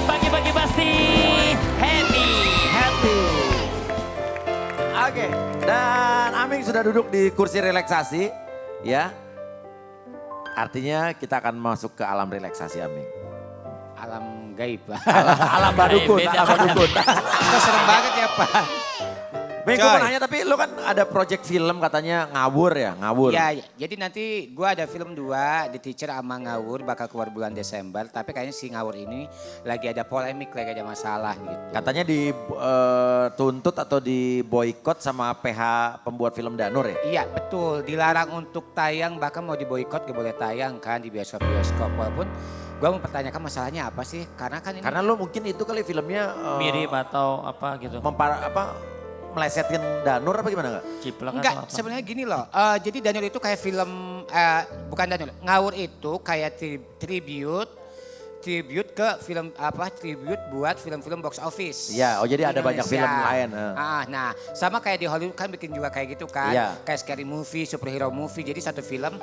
pagi-pagi pasti happy. Happy. Oke, dan Aming sudah duduk di kursi relaksasi, ya. Artinya kita akan masuk ke alam relaksasi Aming. Alam gaib. Alam badukun, Beda. alam badukun. Itu serem banget ya Pak. Ming, gue mau nanya tapi lu kan ada project film katanya ngawur ya, ngawur. Ya, jadi nanti gua ada film 2, The Teacher sama Ngawur bakal keluar bulan Desember. Tapi kayaknya si Ngawur ini lagi ada polemik, lagi ada masalah gitu. Katanya dituntut atau diboikot sama PH pembuat film Danur ya? Iya betul, dilarang untuk tayang, bahkan mau diboikot gak boleh tayang kan di bioskop-bioskop. Walaupun gua mempertanyakan masalahnya apa sih, karena kan ini... Karena lu mungkin itu kali filmnya Mirip atau apa gitu. melesetin Danur apa gimana enggak? Ciplak Enggak, atau apa. sebenarnya gini loh. Jadi Danur itu kayak film, bukan Danur, Ngawur itu kayak tribute ke film tribute buat film-film box office. Iya, oh jadi di ada banyak Indonesia. film lain. Nah, sama kayak di Hollywood kan bikin juga kayak gitu kan. Iya. Kayak scary movie, superhero movie. Jadi satu film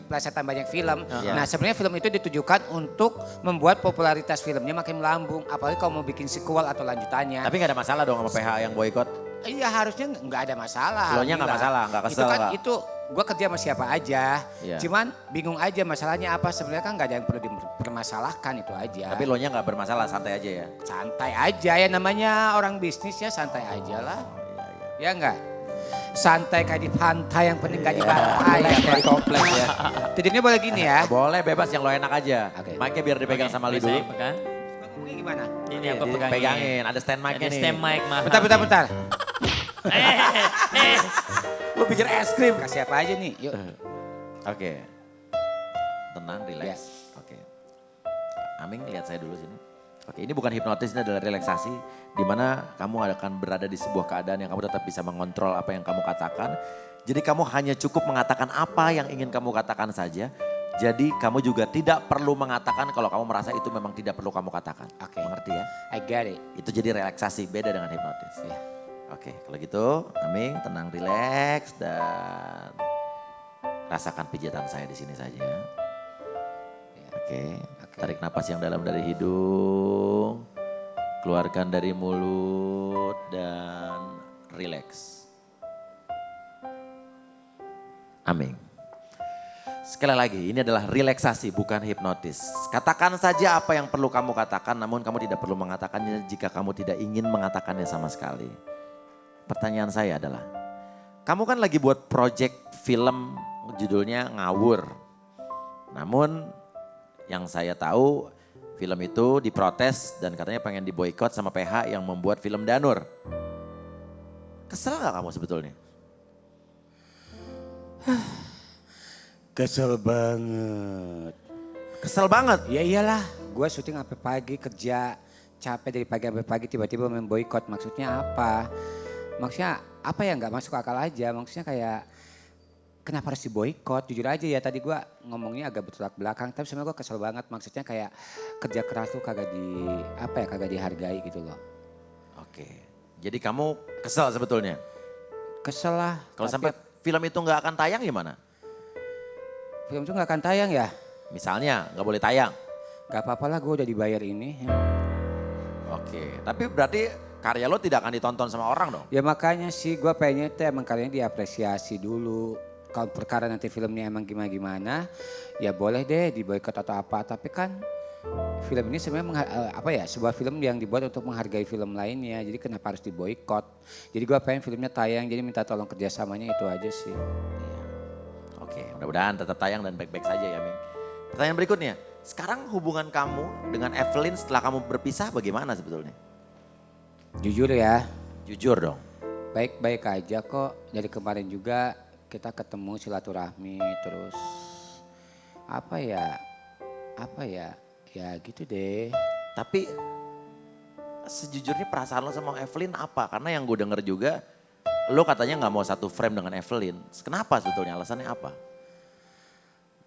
plesetan banyak film. Iya. Nah, sebenarnya film itu ditujukan untuk membuat popularitas filmnya makin melambung. Apalagi kalau mau bikin sequel atau lanjutannya. Tapi gak ada masalah dong sama PH yang boikot? Iya harusnya nggak ada masalah. Lo nya nggak alhamdulillah. masalah, nggak kesel Itu kan nggak? itu gue kerja sama siapa aja. Iya. Cuman bingung aja masalahnya apa, sebenarnya kan nggak ada yang perlu dipermasalahkan itu aja. Tapi lo nya gak bermasalah, santai aja ya? Santai aja ya, namanya orang bisnis ya, santai aja lah. Oh, Ya iya. enggak? Santai kayak di pantai, yang penting gak di Iya, pantai. relax kayak di kompleks ya. Tidurnya boleh gini ya. Boleh bebas yang lo enak aja. Oke. Mic-nya biar dipegang sama Oke, Lidu. saya pegang. Ngomongnya gimana? Ini aku pegangin. Pegangin, ada stand mic-nya Ada nih. stand mic mahal. Bentar. Lo pikir es krim? Kasih apa aja nih, yuk. Oke. Tenang, Ya. relax. Oke. Aming lihat saya dulu sini. Oke, ini bukan hipnotis, ini adalah relaksasi. Di mana kamu akan berada di sebuah keadaan yang kamu tetap bisa mengontrol apa yang kamu katakan. Jadi kamu hanya cukup mengatakan apa yang ingin kamu katakan saja. Jadi kamu juga tidak perlu mengatakan kalau kamu merasa itu memang tidak perlu kamu katakan. Oke. Mengerti ya? I get it. Itu jadi relaksasi, beda dengan hipnotis. Ya. Oke, kalau gitu Aming tenang, rileks dan rasakan pijatan saya di sini saja. Oke, tarik napas yang dalam dari hidung, keluarkan dari mulut dan rileks. Aming. Sekali lagi, ini adalah relaksasi bukan hipnotis. Katakan saja apa yang perlu kamu katakan, namun kamu tidak perlu mengatakannya jika kamu tidak ingin mengatakannya sama sekali. Pertanyaan saya adalah, kamu kan lagi buat project film judulnya Ngawur. Namun yang saya tahu film itu diprotes dan katanya pengen diboikot sama PH yang membuat film Danur. Kesel gak kamu sebetulnya? Kesel banget. Kesel banget. Ya iyalah, gue syuting sampai pagi, kerja capek dari pagi sampai pagi, tiba-tiba main boykot. Maksudnya apa? Maksudnya apa ya, nggak masuk akal aja. Maksudnya kayak kenapa harus diboykot? Jujur aja ya, tadi gue ngomongnya agak bertolak belakang, tapi sebenarnya gue kesel banget. Maksudnya kayak kerja keras tuh kagak kagak dihargai gitu loh. Oke, jadi kamu kesel sebetulnya? Kesel lah. Kalau tapi sampai film itu nggak akan tayang gimana? film itu nggak akan tayang ya? Misalnya nggak boleh tayang. Gak apa-apa lah, gue udah dibayar ini. Oke, tapi berarti karya lo tidak akan ditonton sama orang dong? Ya makanya sih gue pengennya tuh emang karyanya diapresiasi dulu. Kalau perkara nanti filmnya emang gimana-gimana, ya boleh deh diboikot atau apa. Tapi kan film ini sebenarnya sebuah film yang dibuat untuk menghargai film lainnya. Jadi kenapa harus diboikot? Jadi gue pengen filmnya tayang, jadi minta tolong kerjasamanya itu aja sih. Oke, mudah-mudahan tetap tayang dan baik-baik saja ya Ming. Pertanyaan berikutnya, sekarang hubungan kamu dengan Evelyn setelah kamu berpisah bagaimana sebetulnya? Jujur ya, Jujur dong. baik-baik aja kok. Dari kemarin juga kita ketemu silaturahmi terus ya gitu deh. Tapi sejujurnya perasaan lo sama Evelyn apa? Karena yang gue denger juga, lo katanya gak mau satu frame dengan Evelyn. Kenapa sebetulnya, alasannya apa?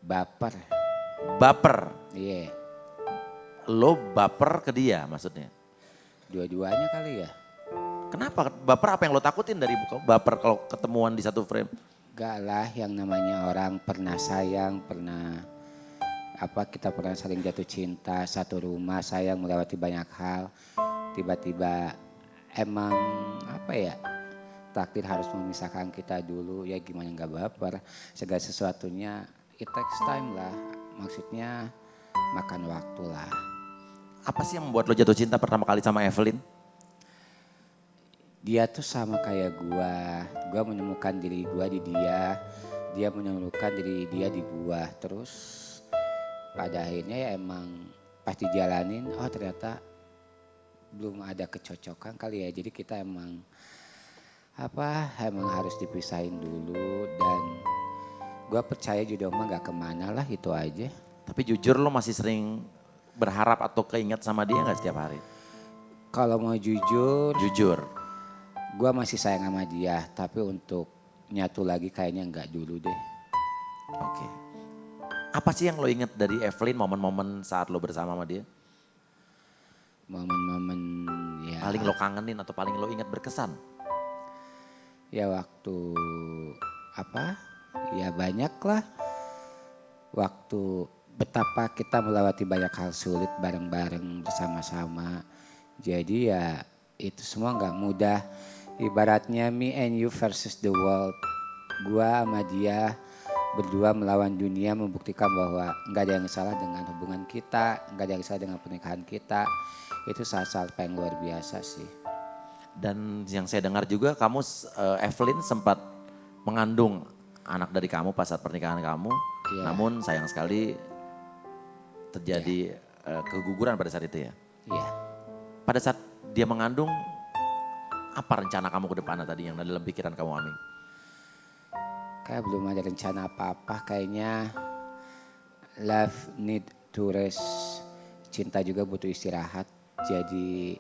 Baper, Baper. iya. Lo baper ke dia maksudnya? Dua-duanya kali ya. Kenapa? Baper apa yang lo takutin dari baper kalau ketemuan di satu frame? Gak lah, yang namanya orang pernah sayang, pernah kita pernah saling jatuh cinta, satu rumah, sayang melewati banyak hal. Tiba-tiba emang takdir harus memisahkan kita dulu, ya gimana nggak baper. Segala sesuatunya it takes time lah, maksudnya makan waktu lah. Apa sih yang membuat lo jatuh cinta pertama kali sama Evelyn? Dia tuh sama kayak gua menemukan diri gua di dia menemukan diri dia di gua. Terus pada akhirnya ya emang pas dijalanin, oh ternyata belum ada kecocokan kali ya. Jadi kita emang harus dipisahin dulu, dan gua percaya jodoh mah gak kemana lah, itu aja. Tapi jujur lo masih sering berharap atau keinget sama dia gak setiap hari? Kalau mau jujur, Jujur. gua masih sayang sama dia, tapi untuk nyatu lagi kayaknya nggak dulu deh. Oke. Apa sih yang lo inget dari Evelyn momen-momen saat lo bersama sama dia? Momen-momen ya. Paling lo kangenin atau paling lo inget berkesan? Ya waktu ya banyak lah. Waktu betapa kita melewati banyak hal sulit bareng-bareng bersama-sama. Jadi ya itu semua nggak mudah. Ibaratnya me and you versus the world. Gua sama dia berdua melawan dunia, membuktikan bahwa nggak ada yang salah dengan hubungan kita, nggak ada yang salah dengan pernikahan kita. Itu saat-saat yang luar biasa sih. Dan yang saya dengar juga kamu, Evelyn sempat mengandung anak dari kamu pas saat pernikahan kamu. Iya. Namun sayang sekali terjadi keguguran pada saat itu ya. Iya. Pada saat dia mengandung, apa rencana kamu ke depannya tadi yang dalam pikiran kamu, Aming? Kayak belum ada rencana apa-apa, kayaknya love need to rest. Cinta juga butuh istirahat. Jadi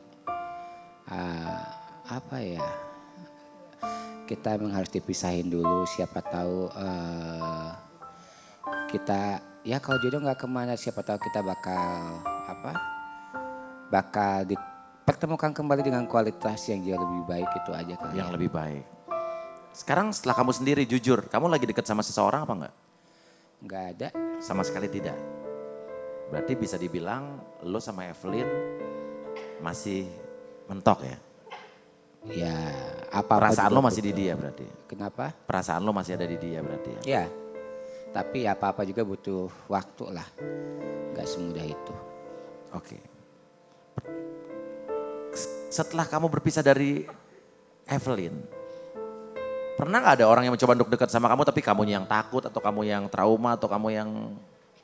kita emang harus dipisahin dulu. Siapa tahu kita ya kalau jodoh nggak kemana, siapa tahu kita bakal dipertemukan kembali dengan kualitas yang jauh lebih baik, itu aja kali. Yang lebih baik. Sekarang setelah kamu sendiri jujur, kamu lagi dekat sama seseorang apa enggak? Nggak ada. Sama sekali tidak. Berarti bisa dibilang lo sama Evelyn masih mentok ya? Ya apa Perasaan lo masih di dia berarti? Kenapa? Perasaan lo masih ada di dia berarti ya? Ya, tapi apa-apa juga butuh waktu lah. Gak semudah itu. Oke. Setelah kamu berpisah dari Evelyn, pernah gak ada orang yang mencoba untuk dekat sama kamu tapi kamu yang takut atau kamu yang trauma atau kamu yang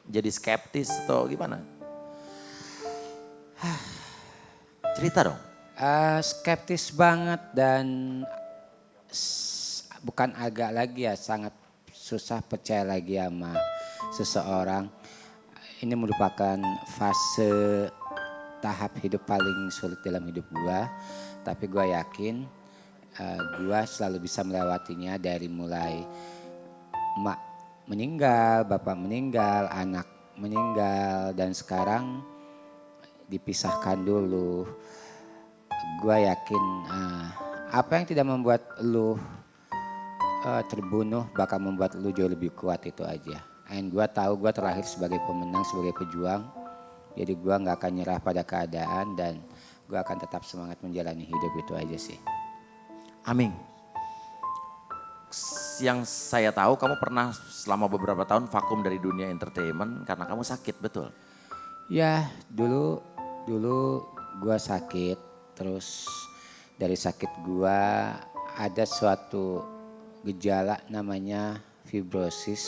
jadi skeptis atau gimana? Cerita dong. Skeptis banget dan bukan agak lagi ya, sangat susah percaya lagi sama seseorang. Ini merupakan fase tahap hidup paling sulit dalam hidup gua, tapi gua yakin gua selalu bisa melewatinya, dari mulai emak meninggal, bapak meninggal, anak meninggal, dan sekarang dipisahkan dulu. Gua yakin apa yang tidak membuat lu terbunuh bakal membuat lu jauh lebih kuat, itu aja. And gua tahu gua terlahir sebagai pemenang, sebagai pejuang. Jadi gua nggak akan nyerah pada keadaan dan gua akan tetap semangat menjalani hidup, itu aja sih. Aming, yang saya tahu kamu pernah selama beberapa tahun vakum dari dunia entertainment karena kamu sakit, betul? Ya dulu gua sakit, terus dari sakit gua ada suatu gejala namanya fibrosis.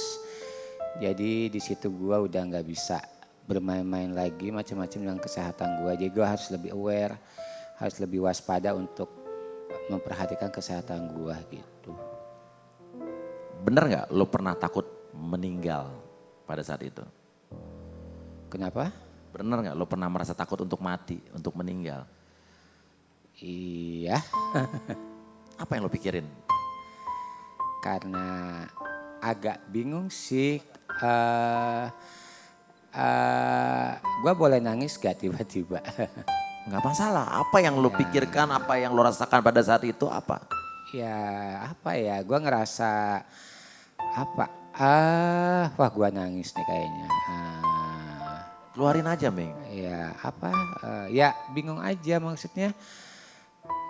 Jadi di situ gua udah nggak bisa bermain-main lagi macam-macam dengan kesehatan gua. Jadi gua harus lebih aware, harus lebih waspada untuk memperhatikan kesehatan gua gitu. Bener gak lo pernah takut meninggal pada saat itu? Kenapa? Bener gak lo pernah merasa takut untuk mati, untuk meninggal? Iya, Apa yang lo pikirin? karena agak bingung sih. Gua boleh nangis gak tiba-tiba? Gak masalah, apa yang lo pikirkan, apa yang lo rasakan pada saat itu apa? Ya gua ngerasa wah gua nangis nih kayaknya. Keluarin aja, Ming. Ya apa, ya bingung aja maksudnya.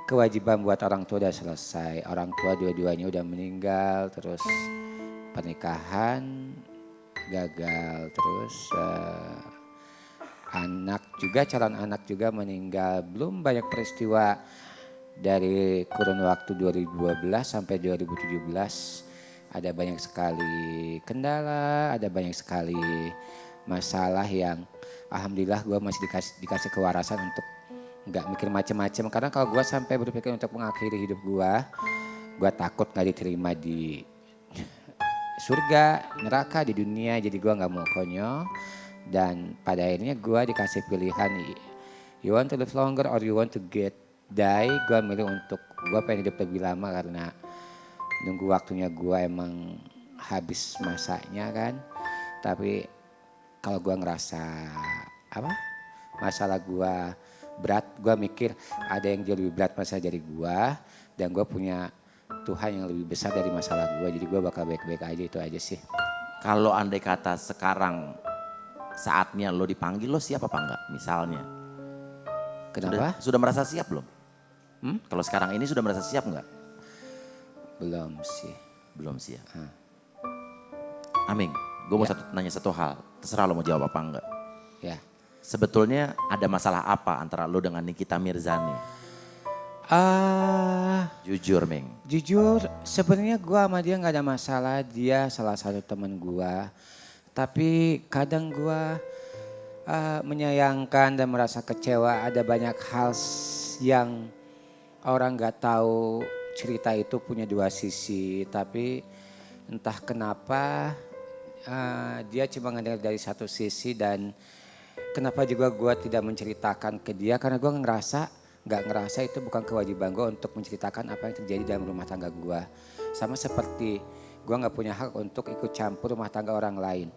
Kewajiban buat orang tua udah selesai. Orang tua dua-duanya udah meninggal. Terus pernikahan gagal. Terus calon anak juga meninggal. Belum banyak peristiwa dari kurun waktu 2012 sampai 2017. Ada banyak sekali kendala, ada banyak sekali masalah yang alhamdulillah gue masih dikasih kewarasan untuk nggak mikir macam-macam. Karena kalau gue sampai berpikir untuk mengakhiri hidup gue takut nggak diterima di surga, neraka, di dunia. Jadi gue nggak mau konyol. Dan pada akhirnya gue dikasih pilihan, you want to live longer or you want to die. Gue milih untuk gue pengen hidup lebih lama karena nunggu waktunya gue emang habis masanya kan. Tapi kalau gue ngerasa masalah gue berat, gue mikir ada yang jauh lebih berat masalah dari gue. Dan gue punya Tuhan yang lebih besar dari masalah gue. Jadi gue bakal baik-baik aja, itu aja sih. Kalau andai kata sekarang saatnya lo dipanggil, lo siap apa enggak misalnya? Kenapa? Sudah merasa siap belum? Kalau sekarang ini sudah merasa siap enggak? Belum sih. Belum siap. Aming, gue mau nanya satu hal. Terserah lo mau jawab apa enggak. Ya. Sebetulnya ada masalah apa antara lo dengan Nikita Mirzani? Jujur, Ming. Jujur sebenarnya gue sama dia nggak ada masalah. Dia salah satu teman gue. Tapi kadang gue menyayangkan dan merasa kecewa. Ada banyak hal yang orang nggak tahu, cerita itu punya dua sisi. Tapi entah kenapa dia cuma ngedengar dari satu sisi. Dan kenapa juga gue tidak menceritakan ke dia. Karena gue nggak ngerasa itu bukan kewajiban gue untuk menceritakan apa yang terjadi dalam rumah tangga gue. Sama seperti gue gak punya hak untuk ikut campur rumah tangga orang lain.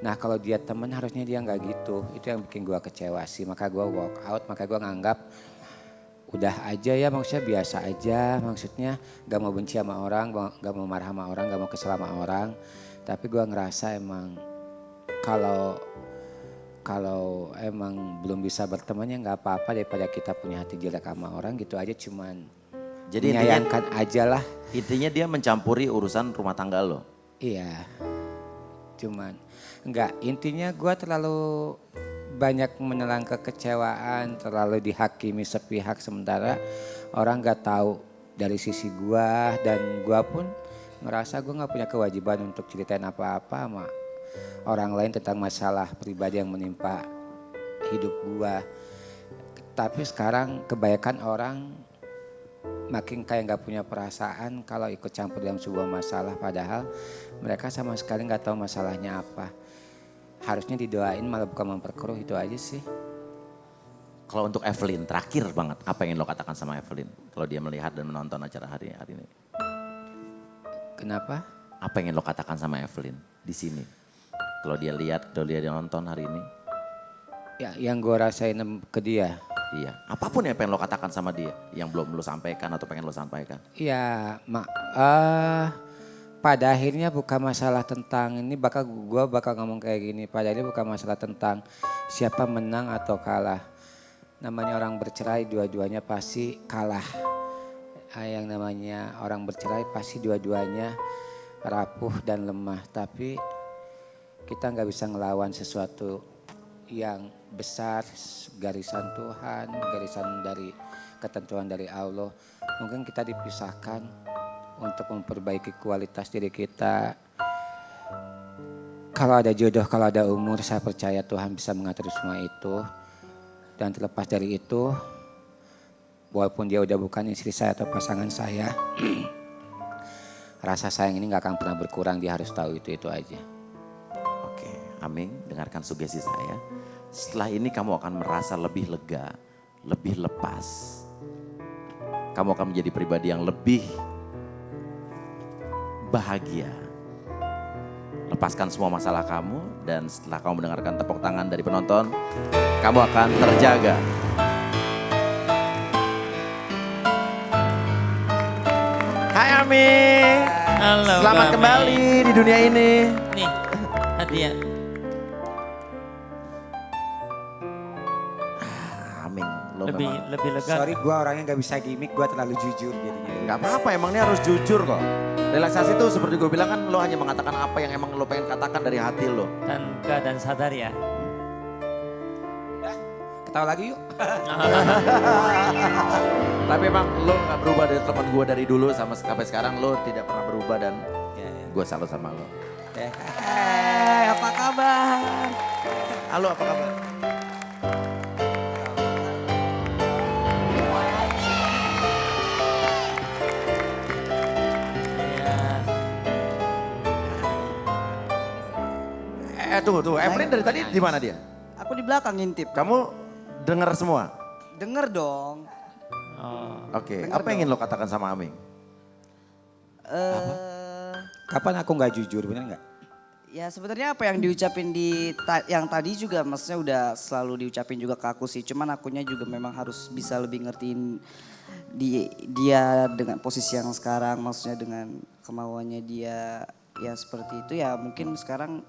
Nah kalau dia temen harusnya dia gak gitu. Itu yang bikin gue kecewa sih. Maka gue walk out, maka gue nganggap udah aja ya, maksudnya biasa aja. Maksudnya gak mau benci sama orang, gak mau marah sama orang, gak mau kesel sama orang. Tapi gue ngerasa emang kalau emang belum bisa berteman ya gak apa-apa daripada kita punya hati jelek sama orang gitu aja. Cuman Jadi menyayangkan aja lah. Intinya dia mencampuri urusan rumah tangga lo. Iya, cuman intinya gue terlalu banyak menelan kekecewaan, terlalu dihakimi sepihak sementara orang gak tahu dari sisi gue. Dan gue pun ngerasa gue gak punya kewajiban untuk ceritain apa-apa sama orang lain tentang masalah pribadi yang menimpa hidup gue. Tapi sekarang kebanyakan orang makin kayak gak punya perasaan kalau ikut campur dalam sebuah masalah. Padahal mereka sama sekali gak tahu masalahnya apa. Harusnya didoain malah bukan memperkeruh, itu aja sih. Kalau untuk Evelyn, terakhir banget, apa yang lo katakan sama Evelyn kalau dia melihat dan menonton acara hari ini? Kenapa? Apa yang lo katakan sama Evelyn di sini? Kalau dia lihat, kalau dia nonton hari ini? Ya, yang gue rasain ke dia. Iya, apapun yang pengen lo katakan sama dia, yang belum lo sampaikan atau pengen lo sampaikan. Iya, pada akhirnya bukan masalah tentang ini, gue bakal ngomong kayak gini. Pada akhirnya bukan masalah tentang siapa menang atau kalah. Namanya orang bercerai dua-duanya pasti kalah. Yang namanya orang bercerai pasti dua-duanya rapuh dan lemah. Tapi kita nggak bisa ngelawan sesuatu yang besar, garisan Tuhan, garisan dari ketentuan dari Allah. Mungkin kita dipisahkan untuk memperbaiki kualitas diri kita. Kalau ada jodoh, kalau ada umur, saya percaya Tuhan bisa mengatur semua itu. Dan terlepas dari itu, walaupun dia udah bukan istri saya atau pasangan saya, rasa sayang ini gak akan pernah berkurang. Dia harus tahu itu aja. Oke, Aming, dengarkan sugesti saya. Setelah ini kamu akan merasa lebih lega, lebih lepas. Kamu akan menjadi pribadi yang lebih bahagia. Lepaskan semua masalah kamu dan setelah kamu mendengarkan tepuk tangan dari penonton, kamu akan terjaga. Hai Aming. Halo, Selamat Kak kembali Aming. di dunia ini. Nih, hadiah. lo Lebih memang. lebih lega. Sorry gue orangnya gak bisa gimmick, gue terlalu jujur jadinya. Gak apa-apa, emang ini harus jujur kok. Relaksasi itu seperti gue bilang kan lo hanya mengatakan apa yang emang lo pengen katakan dari hati lo. Dan keadaan sadar ya. Ketawa lagi yuk. Tapi emang lo gak berubah dari teman gue dari dulu sampai sekarang lo tidak pernah berubah dan gue salut sama lo. Apa kabar? Halo, apa kabar? Tunggu. Evelyn dari tadi di mana dia? Aku di belakang ngintip. Kamu dengar semua? Denger dong. Oh. Oke, Dengar apa yang ingin lo katakan sama Aming? Kapan aku gak jujur, bener gak? Ya sebenarnya apa yang diucapin yang tadi juga maksudnya udah selalu diucapin juga ke aku sih. Cuman akunya juga memang harus bisa lebih ngertiin dia dengan posisi yang sekarang. Maksudnya dengan kemauannya dia ya seperti itu ya mungkin sekarang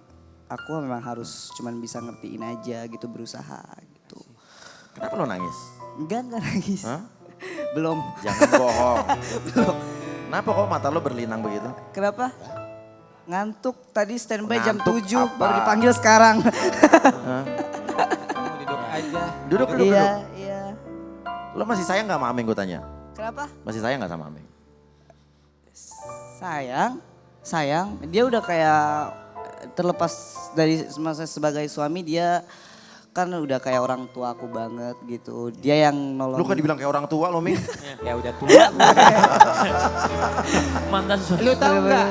aku memang harus cuman bisa ngertiin aja gitu, berusaha gitu. Kenapa lo nangis? Enggak nangis. Hah? Belum. Jangan bohong. Kenapa kok mata lo berlinang begitu? Kenapa? Ngantuk tadi standby jam Ngantuk 7 apa? baru dipanggil sekarang. Duduk aja. Duduk. Iya. Lo masih sayang gak sama Aming gue tanya? Kenapa? Masih sayang gak sama Aming? Sayang. Dia udah kayak terlepas dari masa sebagai suami, dia kan udah kayak orang tua aku banget gitu. Dia yang nolong. Lu kan dibilang kayak orang tua lo, Ming. Ya udah tua. Mantan suami. Lu tahu nggak?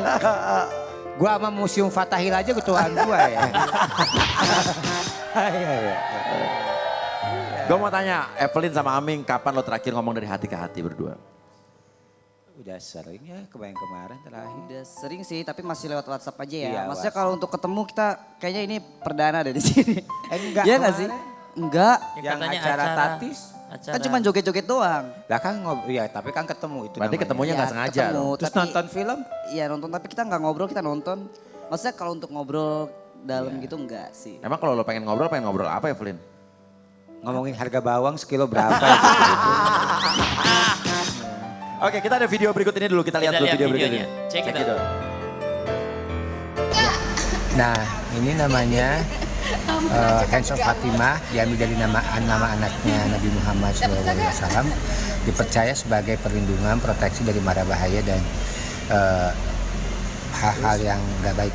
Gua sama Museum Fatahil aja ketuaan gua ya. Iya. Gue mau tanya, Evelyn sama Aming kapan lo terakhir ngomong dari hati ke hati berdua? Udah sering ya kemarin terakhir. Udah sering sih, tapi masih lewat WhatsApp aja ya. Iya, Maksudnya WhatsApp. kalau untuk ketemu kita kayaknya ini perdana deh di sini. Enggak. Iya nggak sih? Enggak. Yang katanya acara tatis. Kan cuma joget-joget doang. Lah kan ya tapi kan ketemu itu Berarti namanya. ketemunya gak Iya, sengaja ketemu. dong? Terus Tapi- nonton film? Iya nonton, tapi kita nggak ngobrol, kita nonton. Maksudnya kalau untuk ngobrol dalam Iya. gitu enggak sih. Emang kalau lo pengen ngobrol apa Evelyn? Ngomongin harga bawang sekilo berapa ya? Oke, kita ada video berikut ini dulu. Kita lihat dulu video berikut ini. videonya. Check it it out. out. Nah, ini namanya Hands of Fatimah, diambil dari nama anaknya Nabi Muhammad SAW, dipercaya sebagai perlindungan, proteksi dari mara bahaya dan hal-hal yang gak baik.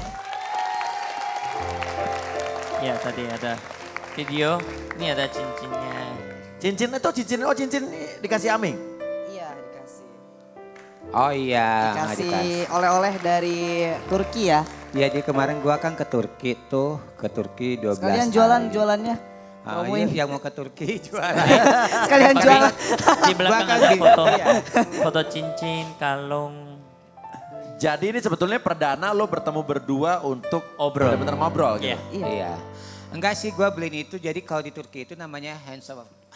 Ya tadi ada video, ini ada cincinnya. Cincin cincin dikasih Aming. Iya dikasih. Oh iya. Dikasih oleh-oleh dari Turki ya. Iya, jadi kemarin gua kan ke Turki 12 Sekalian hari. jualan-jualannya. Ah, Promoin. iya, yang mau ke Turki jualan. Sekalian jualan. Di belakang Bahkan ada di- foto, iya. foto cincin, kalung. Jadi ini sebetulnya perdana lo bertemu berdua untuk Obrol. benar-benar ngobrol gitu. Iya. Iya. Iya. Enggak sih, gua beliin itu. Jadi kalau di Turki itu namanya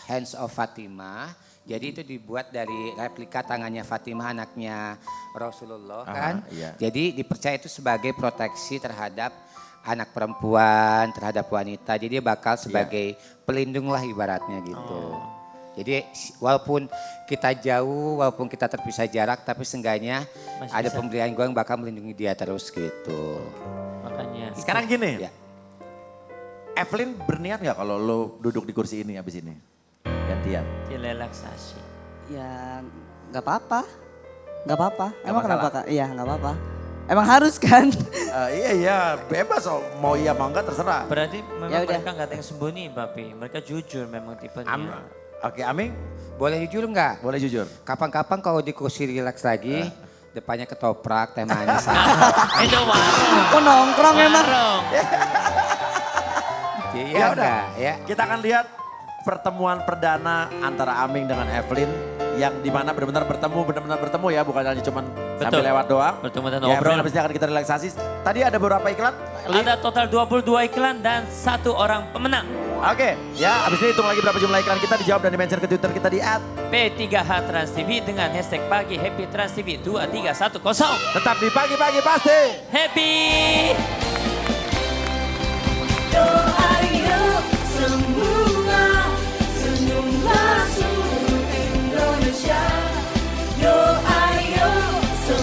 Hands of Fatimah. Jadi itu dibuat dari replika tangannya Fatimah, anaknya Rasulullah kan. iya. Jadi dipercaya itu sebagai proteksi terhadap anak perempuan, terhadap wanita. Jadi dia bakal sebagai pelindung lah ibaratnya gitu. Jadi walaupun kita jauh, walaupun kita terpisah jarak, tapi seenggaknya Masih ada bisa. pemberian gue yang bakal melindungi dia terus gitu. Makanya. Sekarang gini, Ya. Evelyn berniat nggak kalau lo duduk di kursi ini abis ini? Gantian. Relaksasi. Ya nggak apa-apa. Nggak apa-apa. Emang masalah. kenapa Kak? Iya nggak apa-apa. Emang harus kan? Iya, bebas mau iya mau enggak terserah. Berarti Ya memang udah. mereka nggak ada yang sembunyi, Papi. Mereka jujur memang tipenya. Oke, Aming Boleh jujur nggak? boleh jujur. Kapan-kapan kalau di kursi relax lagi, depannya ketoprak, teh manis. Itu warung. Oh nongkrong emang. Warung. Ya udah, ya. Kita akan lihat pertemuan perdana antara Aming dengan Evelyn yang dimana benar-benar bertemu ya, bukan hanya cuman sambil lewat doang. Bertemu dan Ya, ngobrol. Evelyn habis ini akan kita relaksasi. Tadi ada beberapa iklan. Ada total 22 iklan dan 1 orang pemenang. Oke, ya habis ini hitung lagi berapa jumlah iklan kita, dijawab dan di-mention ke Twitter kita di P3H Trans TV dengan hashtag pagi Happy Trans TV 2310. @tetap di pagi-pagi pasti. Happy